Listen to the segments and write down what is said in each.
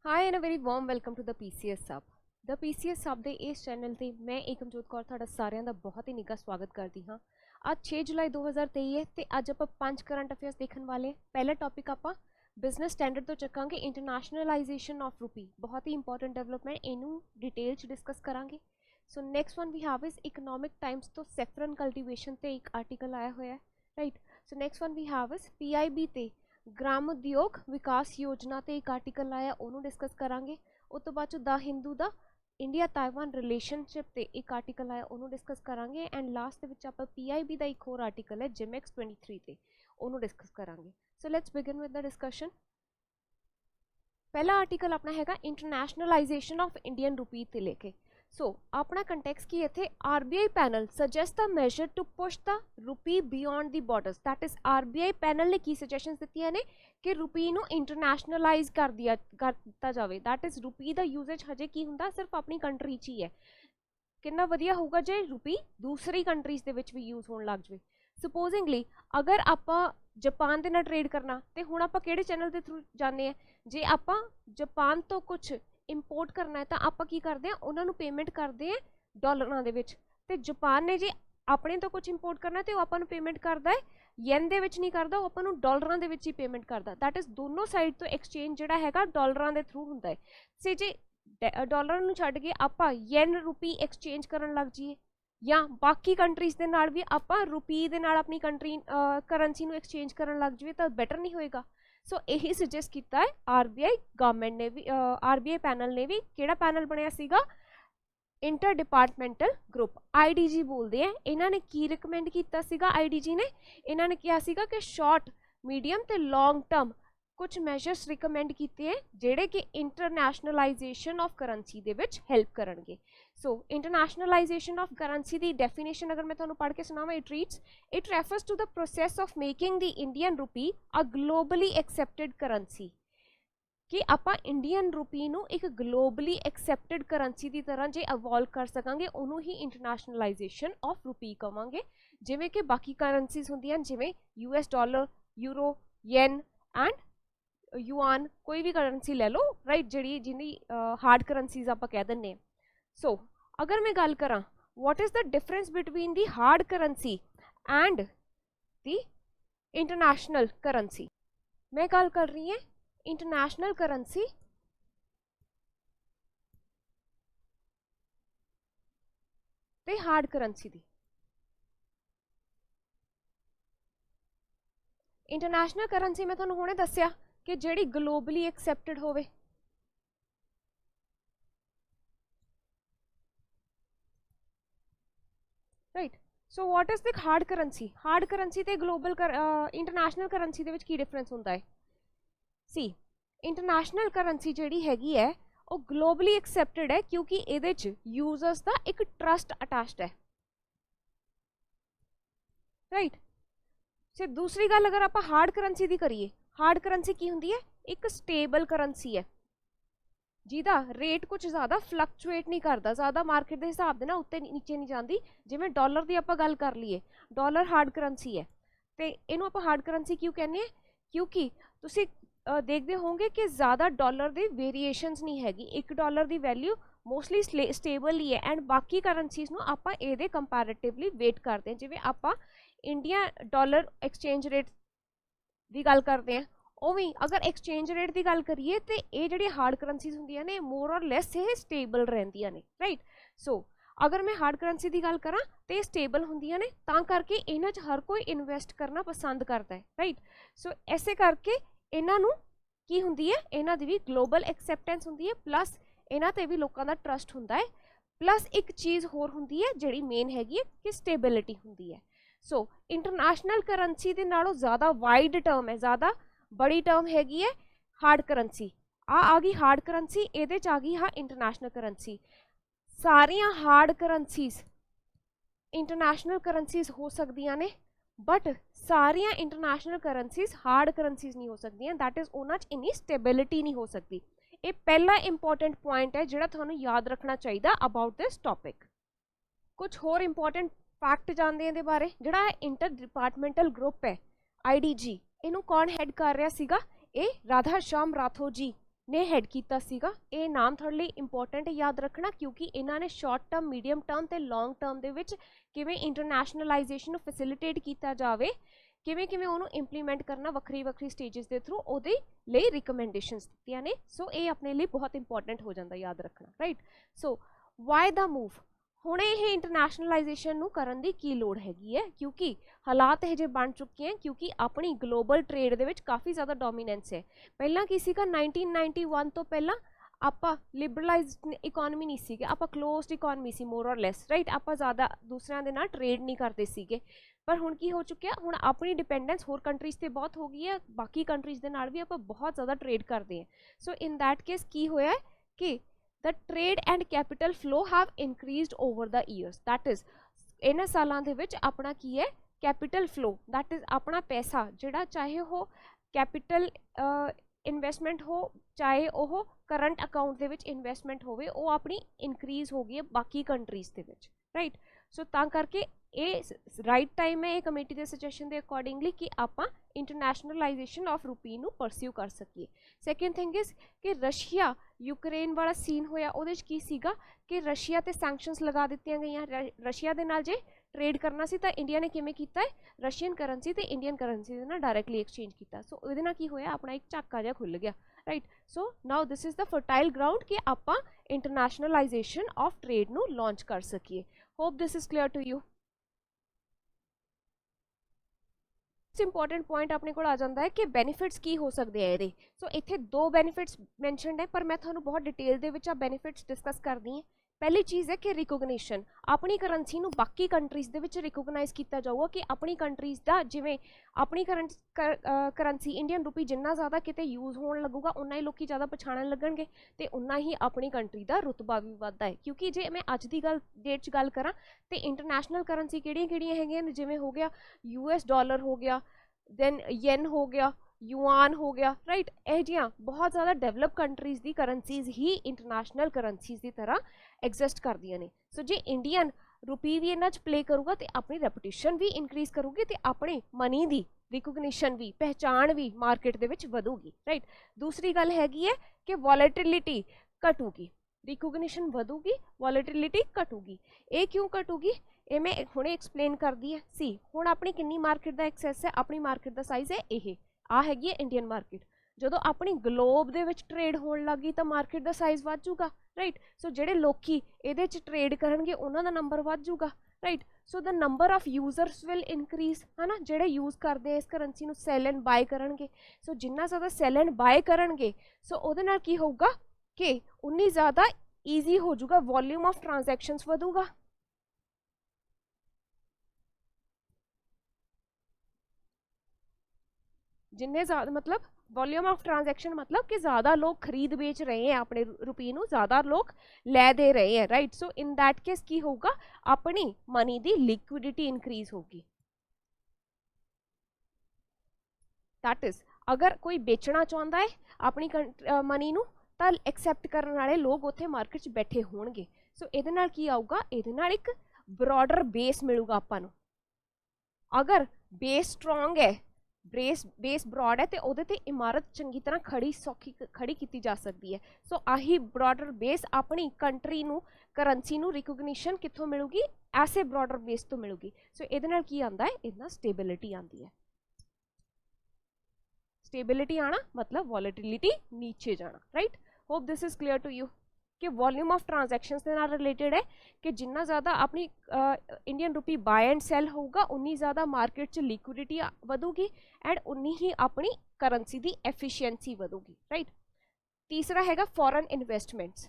Hi and a very warm welcome to the PCS Sub. The PCS Sub ਦੇ ਇਸ channel ਤੇ ਮੈਂ ਏਕਮਜੋਤ ਕੌਰ ਤੁਹਾਡਾ ਸਾਰਿਆਂ ਦਾ ਬਹੁਤ ਹੀ ਨਿੱਘਾ ਸਵਾਗਤ ਕਰਦੀ ਹਾਂ। ਅੱਜ 6 ਜੁਲਾਈ 2023 ਹੈ ਤੇ ਅੱਜ ਆਪਾਂ 5 ਕਰੰਟ ਅਫੇਅਰਸ ਦੇਖਣ ਵਾਲੇ। ਪਹਿਲਾ ਟੌਪਿਕ ਆਪਾਂ ਬਿਜ਼ਨਸ ਸਟੈਂਡਰਡ ਤੋਂ ਚੱਕਾਂਗੇ, ਇੰਟਰਨੈਸ਼ਨਲਾਈਜੇਸ਼ਨ ਆਫ ਰੂਪੀ। ਬਹੁਤ ਹੀ ਇੰਪੋਰਟੈਂਟ ਡਿਵੈਲਪਮੈਂਟ, ਇਹਨੂੰ ਡਿਟੇਲ 'ਚ ਡਿਸਕਸ ਕਰਾਂਗੇ। So next one we have is Economic Times ਤੋਂ ਸੈਫਰਨ ਕਲਟੀਵੇਸ਼ਨ ਤੇ ਇੱਕ ਆਰਟੀਕਲ ਆਇਆ ਹੋਇਆ ਹੈ, right. So next one we have is PIB ਤੇ ग्राम उद्योग विकास योजना ते एक आर्टिकल आया, उन्होंने डिस्कस करांगे। उस तो बाद द हिंदू दा इंडिया ताइवान रिलेशनशिप ते एक आर्टिकल आया, उन्होंने डिस्कस करांगे। एंड लास्ट विच आप PIB दा एक होर आर्टिकल है जिमेक्स 23 ते, उन्होंने डिस्कस करांगे। So let's begin with the discussion. पहला आर्टिकल अपना हैगा इंटरनैशनलाइजेशन ऑफ इंडियन रूपी ते लेके। सो अपना कंटैक्स की इत्थे RBI panel suggest the measure to push the rupee beyond the borders. That is RBI panel ने की सजेशंस दित्तियां ने कि रूपी नू इंटरनैशनलाइज कर दिता जाए। दैट इज रूपी दा यूजेज हजे की हुंदा सिर्फ अपनी कंट्री च ही है। कितना वधिया होगा जे रूपी दूसरी कंट्रीज दे विच भी यूज होण लग जाए। सपोजिंगली अगर आपां जापान दे नाल ट्रेड करना ते हुण आपां किहड़े चैनल दे थ्रू जाने, जे आपां जापान तो कुछ इंपोर्ट करना है तो आप की करते हैं, उन्होंने पेमेंट करते हैं डॉलर दे विच। ते जापान ने जे अपने तो कुछ इंपोर्ट करना तो आपको पेमेंट करता है येन दे विच नहीं करता, वो आपको डॉलर दे विच ही पेमेंट करता। दैट इज दोनों साइड तो एक्सचेंज जिहड़ा हैगा डॉलर के थ्रू हुंदा है। से जे डॉलर नूं छड्ड के आपां येन रूपी एक्सचेंज करन लग जाइए या बाकी कंट्रीज के नाल भी आपां रूपी दे नाल अपनी कंट्री करंसी नूं एक्सचेंज करन लग जाइए तो बेटर नहीं होएगा। सो यही सुजैसट किया है RBI गवर्नमेंट ने भी, RBI पैनल ने भी। किहड़ा पैनल बनया सीगा? इंटर डिपार्टमेंटल ग्रुप, IDG बोलते हैं। इन्होंने की रिकमेंड किया सीगा IDG ने? इन्होंने कहा सीगा कि शॉर्ट मीडियम ते लॉन्ग टर्म कुछ मैजर्स रिकमेंड किए हैं जिहड़े कि इंटरनैशनलाइजेशन ऑफ करंसी दे विच हेल्प करनगे। सो इंटरनैशनलाइजेशन ऑफ करंसी दी डेफिनेशन अगर मैं तुहानूं पढ़ के सुनावां, it refers to the process of making the Indian rupee a globally एक्सैप्टेड currency. कि आपां इंडियन रूपी नूं एक ग्लोबली एक्सैप्टेड करंसी की तरह जे इवॉल्व कर सकांगे, उन्होंने ही इंटरनैशनलाइजेशन ऑफ रूपी कवांगे। जिवें कि बाकी करंसीज हुंदियां जिवें US dollar, euro, yen and yuan, कोई भी करंसी ले लो, राइट, जिहड़ी जिहदी हार्ड करंसीज आपां कह दिंदे आ। सो अगर मैं गल करा what is the difference between the hard currency and the international currency, मैं गल कर रही हूँ इंटरनैशनल करंसी ते हार्ड करंसी दी। इंटरनैशनल करंसी मैं तुहानूं हुणे दस्सिया कि जिहड़ी ग्लोबली एक्सैप्टेड होवे, right. So what is the hard currency? Hard currency ते ग्लोबल इंटरनैशनल करंसी दे विच की डिफरेंस हुंदा है? सी इंटरनैशनल करंसी जिहड़ी हैगी है वो ग्लोबली एक्सैप्टेड है क्योंकि इहदे च यूजर्स दा एक ट्रस्ट अटैच्ड है, राइट। से दूसरी गल अगर आप हार्ड करंसी की करिए, हार्ड करंसी की हुंदी है? एक स्टेबल करंसी है जिहदा रेट कुछ ज़्यादा फ्लक्चुएट नहीं करता, ज़्यादा मार्केट के हिसाब से ना उत्ते नीचे नहीं जाती। जिवें डॉलर की आप गल कर लीए, डॉलर हार्ड करंसी है तो इनू आप हार्ड करंसी क्यों कहने हैं? क्योंकि तुसी देखते होंगे कि ज़्यादा डॉलर की वेरीएशनस नहीं हैगी, एक डॉलर की वैल्यू मोस्टली स्टेबल ही है। एंड बाकी करंसीज नूं आपां इहदे कंपैरेटिवली वेट करते हैं। जिवें आपां इंडिया डॉलर एक्सचेंज रेट की गल करते हैं, उवें अगर एक्सचेंज रेट की गल करिए तो ये जिहड़ी हार्ड करंसीज हुंदियां ने मोर और लैस ये स्टेबल रहिंदियां ने, राइट। सो अगर मैं हार्ड करंसी की गल करा तो स्टेबल हुंदियां ने, तां करके इन्हां च हर कोई इन्वेस्ट करना पसंद करता है, राइट। सो ऐसे करके इन्हां नूं की हुंदी है, इन्हां दी भी ग्लोबल एक्सैप्टेंस हुंदी है, प्लस इन्हां ते भी लोकां दा ट्रस्ट हुंदा है, प्लस एक चीज़ होर हुंदी है जिहड़ी मेन हैगी है कि स्टेबिलिटी हुंदी है। सो इंटरनैशनल करंसी दे नालों ज़्यादा वाइड टर्म है, ज़्यादा बड़ी टर्म हैगी है हार्ड करंसी। आ गई हार्ड करंसी, इहदे च आ गई हाँ इंटरनैशनल करंसी। सारियां हार्ड करंसीज इंटरनैशनल करंसीज हो सकदियां ने, बट सारियां इंटरनैशनल करंसीज हार्ड करंसीज नहीं हो सकदियां। दैट इज उन्हां च इन्नी स्टेबिलिटी नहीं हो सकती। ये पहला इंपॉर्टेंट पॉइंट है जिहड़ा तुहानूं याद रखना चाहिए अबाउट दिस टॉपिक। कुछ होर इंपॉर्टेंट फैक्ट जानते हैं इहदे बारे। जिहड़ा इंटर डिपार्टमेंटल ग्रुप है IDG, इनू कौन हैड कर रहा सीगा? ये राधा श्याम राठौर जी, ने हैड किया सीगा। ये नाम थोड़े लिए इंपॉर्टेंट याद रखना क्योंकि इन्होंने शॉर्ट टर्म मीडियम टर्म ते लॉन्ग टर्म दे विच किवें इंटरनैशनलाइजेशन फैसिलिटेट किया जाए किवें किवें उन्होंने इंप्लीमेंट करना वक्री वक्री स्टेजिस के थ्रू वो रिकमेंडेशनस दित्तियां ने। सो ये अपने लिए बहुत इंपॉर्टेंट हो जाता याद रखना right. So why the move हुण ये इंटरनैशनलाइजेशन नूं करन दी की लोड़ हैगी है क्योंकि हालात यह जे बन चुके हैं क्योंकि अपनी ग्लोबल ट्रेड दे विच काफ़ी ज़्यादा डोमीनेंस है। पहला की सीगा 1991 तो पहला आपां लिबरलाइज इकोनॉमी नहीं सीगे, आपां क्लोज्ड इकोनॉमी सी मोर और लैस राइट। आपां ज़्यादा दूसरिਆਂ दे नाल ट्रेड नहीं करते सीगे पर हुण की हो चुकिया हुण अपनी डिपेंडेंस होर कंट्रीज़ ते बहुत हो गई है, बाकी कंट्रीज़ दे नाल भी आपां बहुत ज़्यादा ट्रेड करते हैं। सो इन दैट केस की होया है कि the trade and capital flow have increased over the years. That is इन्हां सालां दे विच अपना की है कैपिटल फ्लो दैट इज़ अपना पैसा जिहड़ा चाहे हो कैपिटल इन्वेस्टमेंट हो चाहे वह करंट अकाउंट दे विच इन्वेस्टमेंट होवे वो अपनी इनक्रीज़ हो गई है बाकी कंट्रीज़ दे विच राइट। सो तां करके ये राइट टाइम है ये कमेटी के सजेशन के अकॉर्डिंगली कि आप इंटरनैशनलाइजेशन ऑफ रुपी नूं परस्यू कर सकीए। सैकेंड थिंग इज़ कि रशिया यूक्रेन वाला सीन होया उहदे च की सीगा कि रशिया ते सैंक्शनस लगा दित्तियां गईयां। रशिया दे नाल जे ट्रेड करना सी तां इंडिया ने किवें कीता है रशियन करंसी ते इंडियन करंसी दे नाल डायरैक्टली एक्सचेंज किया। सो इहदे नाल की होया अपना एक झाका जिहा खुल गया right. So now this is the fertile ground कि आपां इंटरनैशनलाइजेशन ऑफ ट्रेड नूं लॉन्च कर सकीए। Hope this is clear to you. Important point अपने को आ जाता है कि बेनिफिट्स की हो सकते हैं ये। सो इत्थे दो बेनिफिट्स मैंशनड है पर मैं थोड़ा बहुत डिटेल दे विच बेनिफिट्स डिस्कस करनी है। पहली चीज़ है कि रिकोगनीशन अपनी करंसी नूं बाकी कंट्रीज़ दे विच रिकोगनाइज़ किया जाऊगा कि अपनी कंट्रीज़ दा जिवें अपनी करंसी इंडियन रुपी जिन्ना ज़्यादा किते यूज़ होने लगूगा उन्ना ही लोग ज़्यादा पछाणन लगणगे ते उन्ना ही अपनी कंट्री दा रुतबा भी वधदा है। क्योंकि जे मैं अज दी गल डेट च गल करां ते इंटरनैशनल करंसी किहड़ियां हैगियां जिवें हो गया US डॉलर हो गया दैन येन हो गया युआन हो गया राइट। यह जियां बहुत ज़्यादा डेवलप कंट्रीज़ दी करंसीज़ ही इंटरनैशनल करंसीज़ की तरह एग्जिस्ट करदियां ने। सो जे इंडियन रुपी भी इन्हां च प्ले करूगा तो अपनी रेपूटेशन भी इनक्रीज़ करूगी तो अपने मनी दी रिकोगनीशन भी पहचान भी मार्केट दे विच वधूगी राइट। दूसरी गल हैगी है कि वॉलेटिलिटी घटूगी, रिकोगनीशन वधूगी वॉलेटिलिटी घटूगी। ये क्यों घटूगी ये मैं हुणे एक्सप्लेन कर दी है। सी हुण अपनी किन्नी मार्केट का एक्सैस है, अपनी मार्केट का साइज़ है ये आ हैगी है इंडियन मार्केट। जो अपनी ग्लोब दे विच ट्रेड होण लग गई तो मार्केट का साइज़ वध जूगा राइट। सो जिहड़े लोकी इहदे च ट्रेड करनगे उन्हां दा नंबर वध जूगा right. So the number of users will increase है ना, जिहड़े यूज़ करते हैं इस करंसी नूं सैल एंड बाय करनगे। सो जिन्ना ज़्यादा सैल एंड बाय करनगे सो उहदे नाल की होऊगा कि उन्नी ज़्यादा ईजी हो जूगा, वॉल्यूम ऑफ ट्रांजैक्शनस वधूगा। जिन्ने ज़्यादा मतलब वॉल्यूम ऑफ ट्रांजैक्शन मतलब कि ज़्यादा लोग खरीद बेच रहे हैं अपने रुपये नूं, ज़्यादा लोग लै दे रहे हैं right. So in that case की होगा अपनी मनी दी लिक्विडिटी इंक्रीज होगी। दैट इज अगर कोई बेचना चाहता है अपनी मनी नूं तां एक्सैप्ट करने वाले लोग उत्थे मार्केट च बैठे होणगे। सो इहदे नाल की आऊगा इहदे नाल एक ब्रॉडर बेस मिलूगा आपां नूं। अगर बेस स्ट्रोंग है बेस ब्रॉड है तो उहदे ते इमारत चंगी तरह खड़ी सौखी खड़ी की जा सकती है। सो आही ब्रॉडर बेस अपनी कंट्री नूं करंसी नूं रिकोगनीशन कित्थों मिलूगी ऐसे ब्रॉडर बेस तो मिलूगी। सो इहदे नाल की आंदा है इहदे नाल स्टेबिलिटी आंदी है। स्टेबिलिटी आना मतलब वॉलेटिलिटी नीचे जाना right. Hope this is clear to you कि वॉल्यूम ऑफ ट्रांजैक्शंस के नाल रिलेटेड है कि जिन्ना ज़्यादा अपनी Indian rupee buy and sell होगा उन्नी ज़्यादा मार्केट च लिक्विडिटी वधूगी एंड उन्नी ही अपनी करंसी दी एफिशिएंसी वधूगी राइट। तीसरा हैगा फॉरेन इन्वेस्टमेंट्स।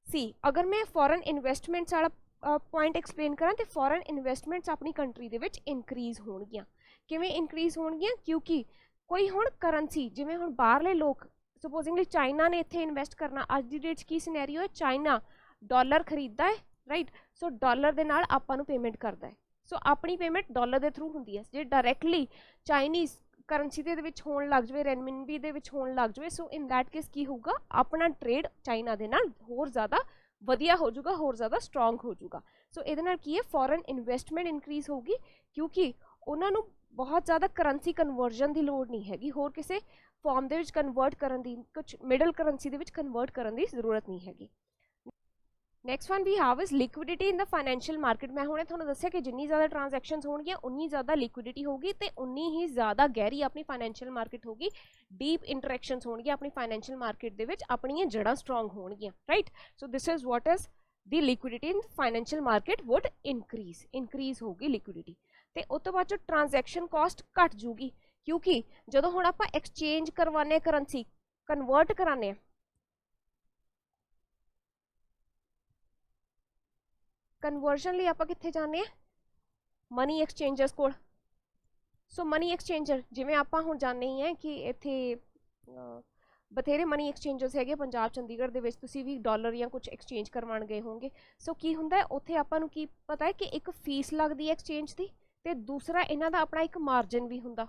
सी अगर मैं फॉरेन इन्वेस्टमेंट्स वाला पॉइंट एक्सप्लेन करा तो फॉरेन इन्वेस्टमेंट्स अपनी कंट्री दे विच इनक्रीज़ होणगियां। किवें इनक्रीज़ होणगियां क्योंकि कोई हुण करंसी जिवें हुण बाहरले लोग सपोजिंगली चाइना ने इत्थे इन्वेस्ट करना अज दी डेट की सिनेरियो है चाइना डॉलर खरीददा है राइट। सो डॉलर दे नाल आपां नूं पेमेंट करदा है। सो अपनी पेमेंट डॉलर दे थ्रू हुंदी है। जे डायरैक्टली चाइनीज़ करंसी दे विच होण लग जावे रेनमिनबी दे विच होण लग जावे सो इन दैट केस की होगा अपना ट्रेड चाइना दे नाल होर ज़्यादा वधिया हो जाऊगा होर ज़्यादा स्ट्रोंग हो जाऊगा। सो इहदे नाल की है फॉरेन इन्वेस्टमेंट इनक्रीज़ होगी क्योंकि उन्हां नूं बहुत ज़्यादा करंसी कन्वर्जन की लोड़ नहीं हैगी होर किसी ਫਾਰਮ ਦੇ ਵਿੱਚ ਕਨਵਰਟ ਕਰਨ ਦੀ, ਕੁਝ ਮਿਡਲ ਕਰੰਸੀ ਦੇ ਵਿੱਚ ਕਨਵਰਟ ਕਰਨ ਦੀ ਜ਼ਰੂਰਤ ਨਹੀਂ ਹੈਗੀ। Next one we have is liquidity in the financial market. ਮੈਂ ਹੁਣੇ ਤੁਹਾਨੂੰ ਦੱਸਿਆ ਕਿ ਜਿੰਨੀ ਜ਼ਿਆਦਾ ਟ੍ਰਾਂਜੈਕਸ਼ਨਸ ਹੋਣਗੀਆਂ ਉਨੀ ਜ਼ਿਆਦਾ ਲਿਕੁਇਡਿਟੀ ਹੋਗੀ ਤੇ ਉਨੀ ਹੀ ਜ਼ਿਆਦਾ ਗਹਿਰੀ ਆਪਣੀ ਫਾਈਨੈਂਸ਼ੀਅਲ ਮਾਰਕੀਟ ਹੋਗੀ, ਡੀਪ ਇੰਟਰੈਕਸ਼ਨਸ ਹੋਣਗੀਆਂ ਆਪਣੀ ਫਾਈਨੈਂਸ਼ੀਅਲ ਮਾਰਕੀਟ ਦੇ ਵਿੱਚ, ਆਪਣੀਆਂ ਜੜ੍ਹਾਂ ਸਟਰੋਂਗ ਹੋਣਗੀਆਂ, right. So this is what is the liquidity in financial market would increase ਹੋਗੀ ਲਿਕੁਇਡਿਟੀ। ਤੇ ਉਸ ਤੋਂ ਬਾਅਦ ਜੋ ਟ੍ਰਾਂਜੈਕਸ਼ਨ ਕਾਸਟ ਘਟ ਜੂਗੀ, ਕਿਉਂਕਿ ਜਦੋਂ ਹੁਣ ਆਪਾਂ ਐਕਸਚੇਂਜ ਕਰਵਾਉਂਦੇ ਕਰੰਸੀ, ਕਨਵਰਟ ਕਰਾਉਂਦੇ ਹਾਂ, ਕਨਵਰਜਨ ਲਈ ਆਪਾਂ ਕਿੱਥੇ ਜਾਂਦੇ ਹਾਂ, ਮਨੀ ਐਕਸਚੇਂਜਰਸ ਕੋਲ। ਸੋ ਮਨੀ ਐਕਸਚੇਂਜਰ ਜਿਵੇਂ ਆਪਾਂ ਹੁਣ ਜਾਣਦੇ ਹੀ ਹੈ ਕਿ ਇੱਥੇ ਬਥੇਰੇ ਮਨੀ ਐਕਸਚੇਂਜਰਸ ਹੈਗੇ ਪੰਜਾਬ ਚੰਡੀਗੜ੍ਹ ਦੇ ਵਿੱਚ, ਤੁਸੀਂ ਵੀ ਡਾਲਰ ਜਾਂ ਕੁਝ ਐਕਸਚੇਂਜ ਕਰਵਾਉਣ ਗਏ ਹੋਵੋਗੇ। ਸੋ ਕੀ ਹੁੰਦਾ ਹੈ ਉੱਥੇ ਆਪਾਂ ਨੂੰ ਕੀ ਪਤਾ ਹੈ ਕਿ ਇੱਕ ਫੀਸ ਲੱਗਦੀ ਹੈ ਐਕਸਚੇਂਜ ਦੀ, ਤੇ ਦੂਸਰਾ ਇਹਨਾਂ ਦਾ ਆਪਣਾ ਇੱਕ ਮਾਰਜਨ ਵੀ ਹੁੰਦਾ,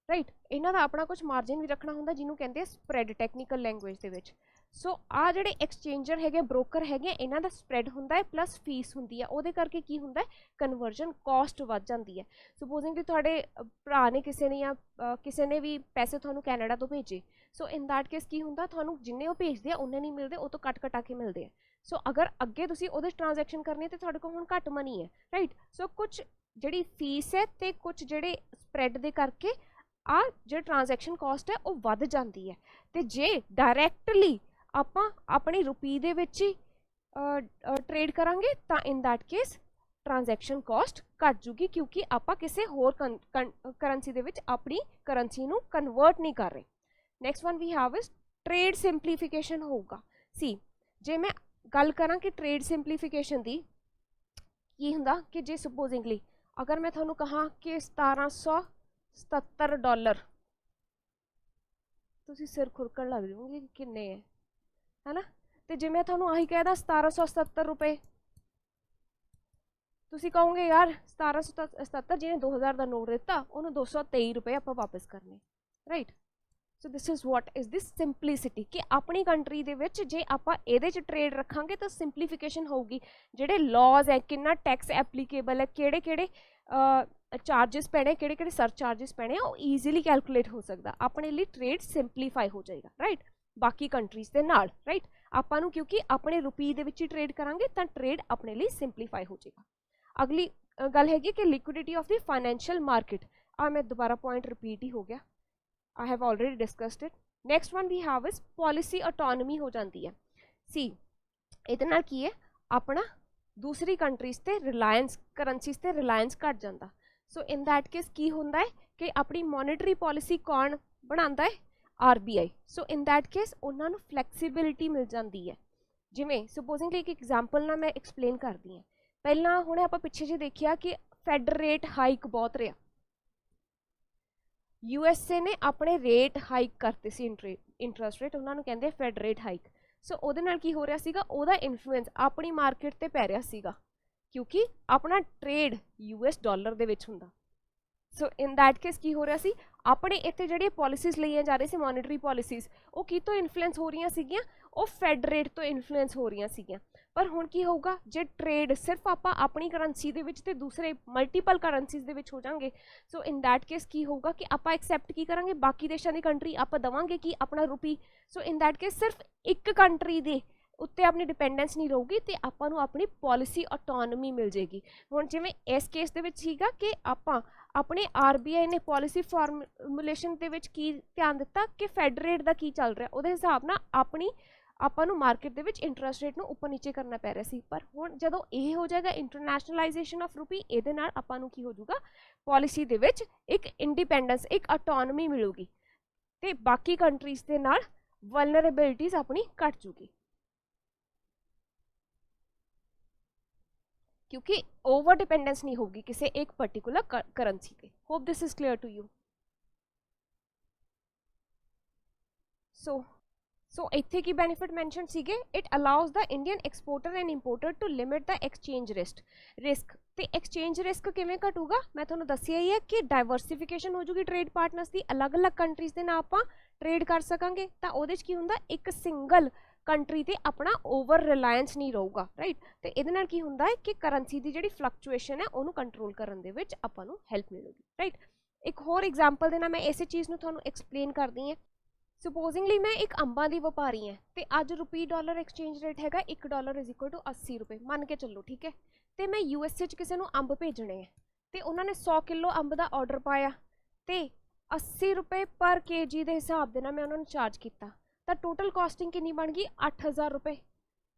ਰਾਈਟ। ਇਹਨਾਂ ਦਾ ਆਪਣਾ ਕੁਝ ਮਾਰਜਨ ਵੀ ਰੱਖਣਾ ਹੁੰਦਾ ਜਿਹਨੂੰ ਕਹਿੰਦੇ ਆ ਸਪਰੈਡ ਟੈਕਨੀਕਲ ਲੈਂਗੁਏਜ ਦੇ ਵਿੱਚ। ਸੋ ਆ ਜਿਹੜੇ ਐਕਸਚੇਂਜਰ ਹੈਗੇ, ਬ੍ਰੋਕਰ ਹੈਗੇ, ਇਹਨਾਂ ਦਾ ਸਪਰੈਡ ਹੁੰਦਾ ਹੈ ਪਲੱਸ ਫੀਸ ਹੁੰਦੀ ਹੈ, ਉਹਦੇ ਕਰਕੇ ਕੀ ਹੁੰਦਾ ਹੈ ਕਨਵਰਜਨ ਕਾਸਟ ਵੱਧ ਜਾਂਦੀ ਹੈ। ਸਪੋਜ਼ਿੰਗ ਕਿ ਤੁਹਾਡੇ ਭਰਾ ਨੇ ਕਿਸੇ ਨੇ ਜਾਂ ਕਿਸੇ ਨੇ ਵੀ ਪੈਸੇ ਤੁਹਾਨੂੰ ਕੈਨੇਡਾ ਤੋਂ ਭੇਜੇ, ਸੋ ਇਨ ਦੈਟ ਕੇਸ ਕੀ ਹੁੰਦਾ, ਤੁਹਾਨੂੰ ਜਿੰਨੇ ਉਹ ਭੇਜਦੇ ਆ ਉਹਨੇ ਨਹੀਂ ਮਿਲਦੇ, ਉਹ ਤੋਂ ਕੱਟ ਕਟਾ ਕੇ ਮਿਲਦੇ ਆ। ਸੋ ਅਗਰ ਅੱਗੇ ਤੁਸੀਂ ਉਹਦੇ ਟ੍ਰਾਂਜੈਕਸ਼ਨ ਕਰਨੀ ਹੈ ਤੇ ਤੁਹਾਡੇ ਕੋਲ ਹੁਣ ਘੱਟ ਮਨੀ ਹੈ, ਰਾਈਟ। ਸੋ ਕੁਝ ਜਿਹੜੀ ਫੀਸ ਹੈ ਤੇ ਕੁਝ ਜਿਹੜੇ ਸਪਰੈਡ ਦੇ ਕਰਕੇ ਆ ਜਿਹੜੀ ਟ੍ਰਾਂਜੈਕਸ਼ਨ ਕਾਸਟ ਹੈ ਉਹ ਵੱਧ ਜਾਂਦੀ ਹੈ। ਤੇ ਜੇ ਡਾਇਰੈਕਟਲੀ ਆਪਾਂ ਆਪਣੀ ਰੁਪੀ ਦੇ ਵਿੱਚ ਹੀ ਟ੍ਰੇਡ ਕਰਾਂਗੇ ਤਾਂ in that case transaction cost ਘੱਟ ਜੂਗੀ, ਕਿਉਂਕਿ ਆਪਾਂ ਕਿਸੇ ਹੋਰ ਕਰੰਸੀ ਦੇ ਵਿੱਚ ਆਪਣੀ ਕਰੰਸੀ ਨੂੰ ਕਨਵਰਟ ਨਹੀਂ ਕਰ ਰਹੇ। Next one we have is trade simplification ਹੋਊਗਾ। ਸੀ ਜੇ ਮੈਂ ਗੱਲ ਕਰਾਂ ਕਿ ਟ੍ਰੇਡ ਸਿੰਪਲੀਫਿਕੇਸ਼ਨ ਦੀ ਕੀ ਹੁੰਦਾ, ਕਿ ਜੇ ਸਪੋਜ਼ਿੰਗਲੀ ਅਗਰ ਮੈਂ ਤੁਹਾਨੂੰ ਕਹਾਂ ਕਿ 1777 ਡਾਲਰ, ਤੁਸੀਂ ਸਿਰ ਖੁਰਕਣ ਲੱਗ ਜਾਓਗੇ ਕਿੰਨੇ ਹੈ ਨਾ। ਤੇ ਜੇ ਮੈਂ ਤੁਹਾਨੂੰ ਆਹੀ ਕਹਿਦਾ 1777 ਰੁਪਏ, ਤੁਸੀਂ ਕਹੋਗੇ ਯਾਰ 1777 ਜਿਹਨੇ 2000 ਦਾ ਨੋਟ ਦਿੱਤਾ ਉਹਨੂੰ 223 ਰੁਪਏ ਆਪਾਂ ਵਾਪਸ ਕਰਨੇ, right. So this is what is this simplicity, ਕਿ ਆਪਣੀ ਕੰਟਰੀ ਦੇ ਵਿੱਚ ਜੇ ਆਪਾਂ ਇਹਦੇ 'ਚ ਟ੍ਰੇਡ ਰੱਖਾਂਗੇ ਤਾਂ ਸਿੰਪਲੀਫਿਕੇਸ਼ਨ ਹੋਊਗੀ। ਜਿਹੜੇ ਲॉज ਹੈ, ਕਿੰਨਾ ਟੈਕਸ ਐਪਲੀਕੇਬਲ ਹੈ, ਕਿਹੜੇ ਕਿਹੜੇ ਚਾਰजेस ਪੈਣੇ, ਕਿਹੜੇ ਕਿਹੜੇ ਸਰ ਚਾਰजेस ਪੈਣੇ ਆ, ਉਹ ਈਜ਼ੀਲੀ ਕੈਲਕੂਲੇਟ ਹੋ ਸਕਦਾ, ਆਪਣੇ ਲਈ ਟ੍ਰੇਡ ਸਿੰਪਲੀਫਾਈ ਹੋ ਜਾਏਗਾ, ਰਾਈਟ, ਬਾਕੀ ਕੰਟਰੀਜ਼ ਦੇ ਨਾਲ, ਰਾਈਟ। ਆਪਾਂ ਨੂੰ ਕਿਉਂਕਿ ਆਪਣੇ ਰੁਪੀ ਦੇ ਵਿੱਚ ਹੀ ਟ੍ਰੇਡ ਕਰਾਂਗੇ ਤਾਂ ਟ੍ਰੇਡ ਆਪਣੇ ਲਈ ਸਿੰਪਲੀਫਾਈ ਹੋ ਜਾਏਗਾ। ਅਗਲੀ ਗੱਲ ਹੈਗੀ ਕਿ ਲਿਕੁਇਡਿਟੀ ਆਫ ਦੀ ਫਾਈਨੈਂਸ਼ੀਅਲ ਮਾਰਕੀਟ। ਆ ਮੈਂ ਦੁਬਾਰਾ ਪੁਆਇੰਟ ਰਿਪੀਟ ਹੀ ਹੋ ਗਿਆ, I have already discussed it. Next one we have is policy autonomy ਹੋ ਜਾਂਦੀ ਹੈ। ਸੀ ਇਹਦੇ ਨਾਲ ਕੀ ਹੈ, ਆਪਣਾ ਦੂਸਰੀ ਕੰਟਰੀਜ਼ ਤੇ ਰਿਲਾਇੰਸ, ਕਰੰਸੀਜ਼ ਤੇ ਰਿਲਾਇੰਸ ਘਟ ਜਾਂਦਾ। ਸੋ ਇਨ ਦੈਟ ਕੇਸ ਕੀ ਹੁੰਦਾ ਹੈ ਕਿ ਆਪਣੀ ਮੋਨਿਟਰੀ ਪੋਲਿਸੀ ਕੌਣ ਬਣਾਉਂਦਾ ਹੈ, RBI। So in that case ਉਹਨਾਂ ਨੂੰ ਫਲੈਕਸੀਬਿਲਿਟੀ ਮਿਲ ਜਾਂਦੀ ਹੈ। ਜਿਵੇਂ ਸਪੋਜ਼ਿੰਗਲੀ ਇੱਕ ਐਗਜ਼ਾਮਪਲ ਨਾਲ ਮੈਂ ਐਕਸਪਲੇਨ ਕਰਦੀ ਹਾਂ। ਪਹਿਲਾਂ ਹੁਣੇ ਆਪਾਂ ਪਿੱਛੇ ਜਿਹੇ ਦੇਖਿਆ ਕਿ ਫੈਡ ਰੇਟ ਹਾਈਕ ਬਹੁਤ ਰਿਹਾ, USA ਨੇ ਆਪਣੇ ਰੇਟ ਹਾਈਕ ਕਰਤੇ ਸੀ, ਇੰਟਰਸਟ ਰੇਟ, ਉਹਨਾਂ ਨੂੰ ਕਹਿੰਦੇ ਫੈਡ ਰੇਟ ਹਾਈਕ। ਸੋ ਉਹਦੇ ਨਾਲ ਕੀ ਹੋ ਰਿਹਾ ਸੀਗਾ, ਉਹਦਾ ਇਨਫਲੂਐਂਸ ਆਪਣੀ ਮਾਰਕੀਟ ਤੇ ਪੈ ਰਿਹਾ ਸੀਗਾ, ਕਿਉਂਕਿ ਆਪਣਾ ਟ੍ਰੇਡ US ਡਾਲਰ ਦੇ ਵਿੱਚ ਹੁੰਦਾ। ਸੋ ਇਨ ਦੈਟ ਕੇਸ ਕੀ ਹੋ ਰਿਹਾ ਸੀ, ਆਪਣੇ ਇੱਥੇ ਜਿਹੜੀਆਂ ਪੋਲਿਸੀਜ਼ ਲਈਆਂ ਜਾ ਰਹੀ ਸੀ, ਮੋਨੀਟਰੀ ਪੋਲਿਸੀਜ਼, ਉਹ ਕਿਤੋਂ ਇਨਫਲੂਐਂਸ ਹੋ ਰਹੀਆਂ ਸੀਗੀਆਂ, ਉਹ ਫੈਡ ਰੇਟ ਤੋਂ ਇਨਫਲੂਐਂਸ ਹੋ ਰਹੀਆਂ ਸੀਗੀਆਂ। ਪਰ ਹੁਣ ਕੀ ਹੋਊਗਾ, ਜੇ ਟ੍ਰੇਡ ਸਿਰਫ ਆਪਾਂ ਆਪਣੀ ਕਰੰਸੀ ਦੇ ਵਿੱਚ ਤੇ ਦੂਸਰੇ ਮਲਟੀਪਲ ਕਰੰਸੀਜ਼ ਦੇ ਵਿੱਚ ਹੋ ਜਾਵਾਂਗੇ, ਸੋ ਇਨ ਦੈਟ ਕੇਸ ਕੀ ਹੋਊਗਾ ਕਿ ਆਪਾਂ ਐਕਸੈਪਟ ਕੀ ਕਰਾਂਗੇ, ਬਾਕੀ ਦੇਸ਼ਾਂ ਦੀ ਕੰਟਰੀ ਆਪਾਂ ਦੇਵਾਂਗੇ ਕਿ ਆਪਣਾ ਰੁਪੀ। ਸੋ ਇਨ ਦੈਟ ਕੇਸ ਸਿਰਫ ਇੱਕ ਕੰਟਰੀ ਦੇ ਉੱਤੇ ਆਪਣੀ ਡਿਪੈਂਡੈਂਸ ਨਹੀਂ ਰਹੂਗੀ ਤੇ ਆਪਾਂ ਨੂੰ ਆਪਣੀ ਪੋਲਿਸੀ ਆਟੋਨਮੀ ਮਿਲ ਜੇਗੀ। ਹੁਣ ਜਿਵੇਂ ਇਸ ਕੇਸ ਦੇ ਵਿੱਚ ਸੀਗਾ ਕਿ ਆਪਾਂ ਆਪਣੇ RBI ਨੇ ਪੋਲਿਸੀ ਫਾਰਮੂਲੇਸ਼ਨ ਦੇ ਵਿੱਚ ਕੀ ਧਿਆਨ ਦਿੱਤਾ ਕਿ ਫੈਡ ਰੇਟ ਦਾ ਕੀ ਚੱਲ ਰਿਹਾ, ਉਹਦੇ ਹਿਸਾਬ ਨਾਲ ਆਪਾਂ ਨੂੰ ਮਾਰਕੀਟ ਦੇ ਵਿੱਚ ਇੰਟਰਸਟ ਰੇਟ ਨੂੰ ਉੱਪਰ ਨੀਚੇ ਕਰਨਾ ਪੈ ਰਿਹਾ ਸੀ। ਪਰ ਹੁਣ ਜਦੋਂ ਇਹ ਹੋ ਜਾਏਗਾ ਇੰਟਰਨੈਸ਼ਨਲਾਈਜੇਸ਼ਨ ਆਫ ਰੁਪੀ, ਇਹਦੇ ਨਾਲ ਆਪਾਂ ਨੂੰ ਕੀ ਹੋ ਜਾਊਗਾ, ਪੋਲਿਸੀ ਦੇ ਵਿੱਚ ਇੱਕ ਇੰਡੀਪੈਂਡੈਂਸ, ਇੱਕ ਆਟੋਨਮੀ ਮਿਲੂਗੀ ਤੇ ਬਾਕੀ ਕੰਟਰੀਜ਼ ਦੇ ਨਾਲ ਵਲਨਰੇਬਿਲਿਟੀਜ਼ ਆਪਣੀ ਘਟ ਜੂਗੀ, क्योंकि ओवर डिपेंडेंस नहीं होगी किसी एक पर्टिकुलर करेंसी पे। Hope this is clear to you. So इत्थे की बेनिफिट मैंशन सीगे, it allows the Indian exporter and importer to limit the exchange risk ते एक्सचेंज रिस्क किवें घटूगा, मैं तुहानूं दस्सिया ही है कि डाइवर्सिफिकेशन हो जूगी ट्रेड पार्टनर्स की, अलग अलग कंट्रीज दे नाल आपां ट्रेड कर सकांगे तां ओहदे च की हुंदा एक सिंगल कंट्री ते अपना ओवर रिलायंस नहीं रहूगा, राइट। तो इहदे नाल की हुंदा है कि करंसी की जिहड़ी फ्लक्चुएशन है उहनूं कंट्रोल करन दे विच आपां नूं हैल्प मिलूगी, राइट। एक होर एग्जाम्पल दे नाल मैं इस चीज़ नूं तुहानूं एक्सप्लेन करदी हां। ਸੁਪੋਜ਼ਿੰਗਲੀ ਮੈਂ ਇੱਕ ਅੰਬਾਂ ਦੀ ਵਪਾਰੀ ਹਾਂ ਤੇ ਅੱਜ ਰੁਪੀ ਡਾਲਰ ਐਕਸਚੇਂਜ ਰੇਟ ਹੈਗਾ $1 ਇਜ਼ ਇਕੁਅਲ ਟੂ 80 ਰੁਪਏ ਮੰਨ ਕੇ ਚੱਲੋ, ਠੀਕ ਹੈ। ਤੇ ਮੈਂ USA 'ਚ ਕਿਸੇ ਨੂੰ ਅੰਬ ਭੇਜਣੇ ਆ ਤੇ ਉਹਨਾਂ ਨੇ 100 ਕਿਲੋ ਅੰਬ ਦਾ ਆਰਡਰ ਪਾਇਆ ਤੇ 80 ਰੁਪਏ ਪਰ kg ਦੇ ਹਿਸਾਬ ਦੇ ਨਾਲ ਮੈਂ ਉਹਨਾਂ ਨੂੰ ਚਾਰਜ ਕੀਤਾ, ਤਾਂ ਟੋਟਲ ਕਾਸਟਿੰਗ ਕਿੰਨੀ ਬਣ ਗਈ? 8000 ਰੁਪਏ।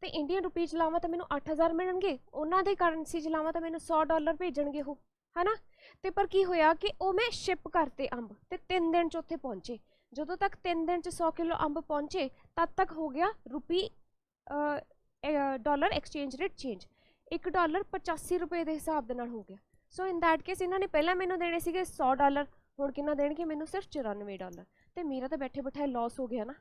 ਤੇ ਇੰਡੀਅਨ ਰੁਪੀ ਚ ਲਾਵਾਂ ਤਾਂ ਮੈਨੂੰ 8000 ਮਿਲਣਗੇ, ਉਹਨਾਂ ਦੇ ਕਰੰਸੀ ਚ ਲਾਵਾਂ ਤਾਂ ਮੈਨੂੰ $100 ਭੇਜਣਗੇ ਉਹ, ਹਨਾ। ਤੇ ਪਰ ਕੀ ਹੋਇਆ ਕਿ ਉਹ ਮੈਂ ਸ਼ਿਪ ਕਰਤੇ ਅੰਬ ਤੇ 3 ਦਿਨ ਚ ਉੱਥੇ ਪਹੁੰਚੇ। ਜਦੋਂ ਤੱਕ 3 ਦਿਨ ਚ 100 ਕਿਲੋ ਅੰਬ ਪਹੁੰਚੇ ਤਦ ਤੱਕ ਹੋ ਗਿਆ ਰੁਪੀ ਡਾਲਰ ਐਕਸਚੇਂਜ ਰੇਟ ਚੇਂਜ, $1 85 ਰੁਪਏ ਦੇ ਹਿਸਾਬ ਦੇ ਨਾਲ ਹੋ ਗਿਆ। ਸੋ ਇਨ ਦੈਟ ਕੇਸ ਇਹਨਾਂ ਨੇ ਪਹਿਲਾਂ ਮੈਨੂੰ ਦੇਣੇ ਸੀਗੇ $100, ਹੁਣ ਕਿੰਨਾ ਦੇਣਗੇ ਮੈਨੂੰ? ਸਿਰਫ $94, ਤੇ ਮੇਰਾ ਤਾਂ ਬੈਠੇ ਬਿਠਾਏ ਲਾਸ ਹੋ ਗਿਆ ਨਾ।